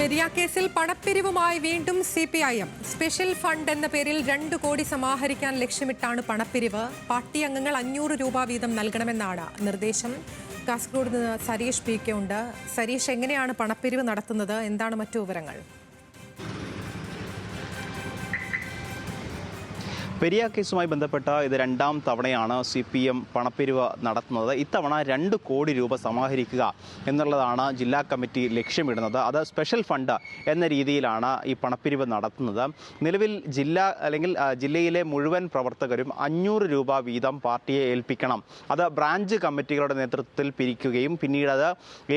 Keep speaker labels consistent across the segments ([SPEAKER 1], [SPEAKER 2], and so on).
[SPEAKER 1] പെരിയ കേസിൽ പണപ്പിരിവുമായി വീണ്ടും CPIM. Special fund എന്ന പേരിൽ 2 കോടി സമാഹരിക്കാൻ ലക്ഷ്യമിട്ടാണ് പണപ്പിരിവ്. പാർട്ടി അംഗങ്ങൾ 500 രൂപ വീതം നൽകണമെന്നാണ് നിർദ്ദേശം. കാസർഗോഡ് നിന്ന് സരീഷ് PK ഉണ്ട്. സരീഷ്, എങ്ങനെയാണ് പണപ്പിരിവ് നടത്തുന്നത്? എന്താണ് മറ്റു വിവരങ്ങൾ?
[SPEAKER 2] പെരിയ കേസുമായി ബന്ധപ്പെട്ട ഇത് രണ്ടാം തവണയാണ് CPM പണപ്പിരിവ് നടത്തുന്നത്. ഇത്തവണ 2 കോടി രൂപ സമാഹരിക്കുക എന്നുള്ളതാണ് ജില്ലാ കമ്മിറ്റി ലക്ഷ്യമിടുന്നത്. അത് സ്പെഷ്യൽ ഫണ്ട് എന്ന രീതിയിലാണ് ഈ പണപ്പിരിവ് നടത്തുന്നത്. നിലവിൽ ജില്ലയിലെ മുഴുവൻ പ്രവർത്തകരും 500 രൂപ വീതം പാർട്ടിയെ ഏൽപ്പിക്കണം. അത് ബ്രാഞ്ച് കമ്മിറ്റികളുടെ നേതൃത്വത്തിൽ പിരിക്കുകയും പിന്നീട് അത്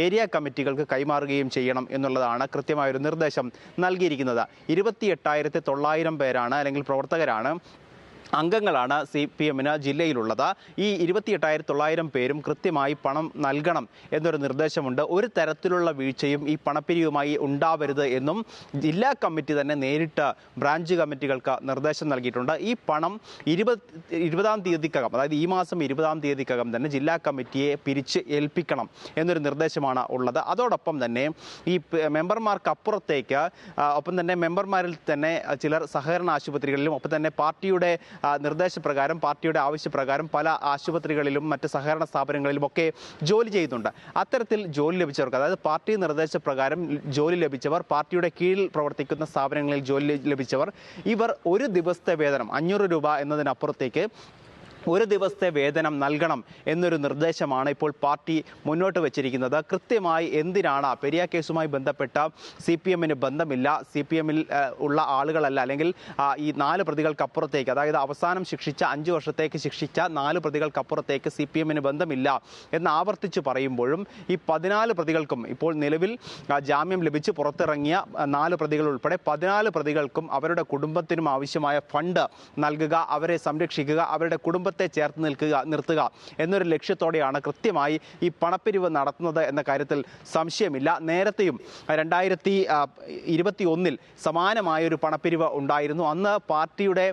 [SPEAKER 2] ഏരിയ കമ്മിറ്റികൾക്ക് കൈമാറുകയും ചെയ്യണം എന്നുള്ളതാണ് കൃത്യമായൊരു നിർദ്ദേശം നൽകിയിരിക്കുന്നത്. 28,900 പേരാണ് അല്ലെങ്കിൽ പ്രവർത്തകരാണ്, അംഗങ്ങളാണ് CPMന് ജില്ലയിലുള്ളത്. ഈ 28,900 പേരും കൃത്യമായി പണം നൽകണം എന്നൊരു നിർദ്ദേശമുണ്ട്. ഒരു തരത്തിലുള്ള വീഴ്ചയും ഈ പണപ്പിരിവുമായി ഉണ്ടാവരുത് എന്നും ജില്ലാ കമ്മിറ്റി തന്നെ നേരിട്ട് ബ്രാഞ്ച് കമ്മിറ്റികൾക്ക് നിർദ്ദേശം നൽകിയിട്ടുണ്ട്. ഈ പണം 20-ാം തീയതിക്കകം, അതായത് ഈ മാസം 20-ാം തീയതിക്കകം തന്നെ ജില്ലാ കമ്മിറ്റിയെ പിരിച്ച് ഏൽപ്പിക്കണം എന്നൊരു നിർദ്ദേശമാണ് ഉള്ളത്. അതോടൊപ്പം തന്നെ ഈ മെമ്പർമാർക്ക് അപ്പുറത്തേക്ക് ഒപ്പം തന്നെ മെമ്പർമാരിൽ തന്നെ ചിലർ സഹകരണ ആശുപത്രികളിലും ഒപ്പം തന്നെ പാർട്ടിയുടെ നിർദ്ദേശപ്രകാരം പാർട്ടിയുടെ ആവശ്യപ്രകാരം പല ആശുപത്രികളിലും മറ്റ് സഹകരണ സ്ഥാപനങ്ങളിലുമൊക്കെ ജോലി ചെയ്യുന്നുണ്ട്. അത്തരത്തിൽ ജോലി ലഭിച്ചവർക്ക്, അതായത് പാർട്ടി നിർദ്ദേശപ്രകാരം ജോലി ലഭിച്ചവർ, പാർട്ടിയുടെ കീഴിൽ പ്രവർത്തിക്കുന്ന സ്ഥാപനങ്ങളിൽ ജോലി ലഭിച്ചവർ, ഇവർ ഒരു ദിവസത്തെ വേതനം 500 രൂപ എന്നതിനപ്പുറത്തേക്ക് ഒരു ദിവസത്തെ വേതനം നൽകണം എന്നൊരു നിർദ്ദേശമാണ് ഇപ്പോൾ പാർട്ടി മുന്നോട്ട് വച്ചിരിക്കുന്നത്. കൃത്യമായി എന്തിനാണ് പെരിയ കേസുമായി ബന്ധപ്പെട്ട CPMന് ബന്ധമില്ല, CPMൽ ഉള്ള ആളുകളല്ല, അല്ലെങ്കിൽ ഈ 4 പ്രതികൾക്കപ്പുറത്തേക്ക്, അതായത് അവസാനം ശിക്ഷിച്ച 5 വർഷത്തേക്ക് ശിക്ഷിച്ച 4 പ്രതികൾക്കപ്പുറത്തേക്ക് CPMന് ബന്ധമില്ല എന്ന് ആവർത്തിച്ച് പറയുമ്പോഴും ഈ 14 പ്രതികൾക്കും ഇപ്പോൾ നിലവിൽ ജാമ്യം ലഭിച്ച് പുറത്തിറങ്ങിയ 4 പ്രതികൾ ഉൾപ്പെടെ 14 പ്രതികൾക്കും അവരുടെ കുടുംബത്തിനും ആവശ്യമായ ഫണ്ട് നൽകുക, അവരെ സംരക്ഷിക്കുക, അവരുടെ കുടുംബത്തെ ചേർത്ത് നിർത്തുക എന്നൊരു ലക്ഷ്യത്തോടെയാണ് കൃത്യമായി ഈ പണപ്പിരിവ് നടത്തുന്നത് എന്ന കാര്യത്തിൽ സംശയമില്ല. നേരത്തെയും 2021 സമാനമായൊരു പണപ്പിരിവ് ഉണ്ടായിരുന്നു. അന്ന് പാർട്ടിയുടെ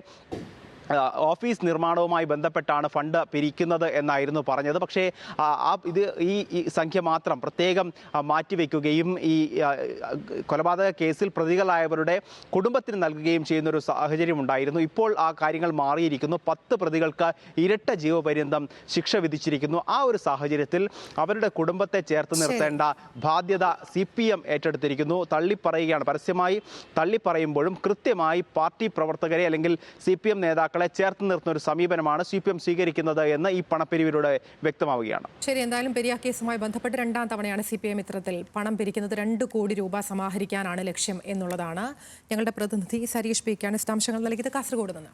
[SPEAKER 2] ഓഫീസ് നിർമ്മാണവുമായി ബന്ധപ്പെട്ടാണ് ഫണ്ട് പിരിക്കുന്നത് എന്നായിരുന്നു പറഞ്ഞത്. പക്ഷേ ഈ സംഖ്യ മാത്രം പ്രത്യേകം മാറ്റിവെക്കുകയും ഈ കൊലപാതക കേസിൽ പ്രതികളായവരുടെ കുടുംബത്തിന് നൽകുകയും ചെയ്യുന്നൊരു സാഹചര്യം ഉണ്ടായിരുന്നു. ഇപ്പോൾ ആ കാര്യങ്ങൾ മാറിയിരിക്കുന്നു. 10 പ്രതികൾക്ക് ഇരട്ട ജീവപര്യന്തം ശിക്ഷ വിധിച്ചിരിക്കുന്നു. ആ ഒരു സാഹചര്യത്തിൽ അവരുടെ കുടുംബത്തെ ചേർത്ത് നിർത്തേണ്ട ബാധ്യത CPM ഏറ്റെടുത്തിരിക്കുന്നു. തള്ളിപ്പറയുകയാണ്, പരസ്യമായി തള്ളിപ്പറയുമ്പോഴും കൃത്യമായി പാർട്ടി പ്രവർത്തകരെ അല്ലെങ്കിൽ CPM നേതാക്കളെ ചേർത്ത് നിർത്തുന്ന ഒരു സമീപനമാണ് CPM സ്വീകരിക്കുന്നത് എന്ന് ഈ പണപ്പിരിവിലൂടെ വ്യക്തമാവുകയാണ്.
[SPEAKER 1] ശരി, എന്തായാലും പെരിയ കേസുമായി ബന്ധപ്പെട്ട് 2ാം തവണയാണ് CPM ഇത്തരത്തിൽ പണം പിരിക്കുന്നത്. 2 കോടി രൂപ സമാഹരിക്കാനാണ് ലക്ഷ്യം എന്നുള്ളതാണ്. ഞങ്ങളുടെ പ്രതിനിധി സരീഷ് PK വിശദാംശങ്ങൾ നൽകിയത് കാസർഗോഡ് നിന്ന്.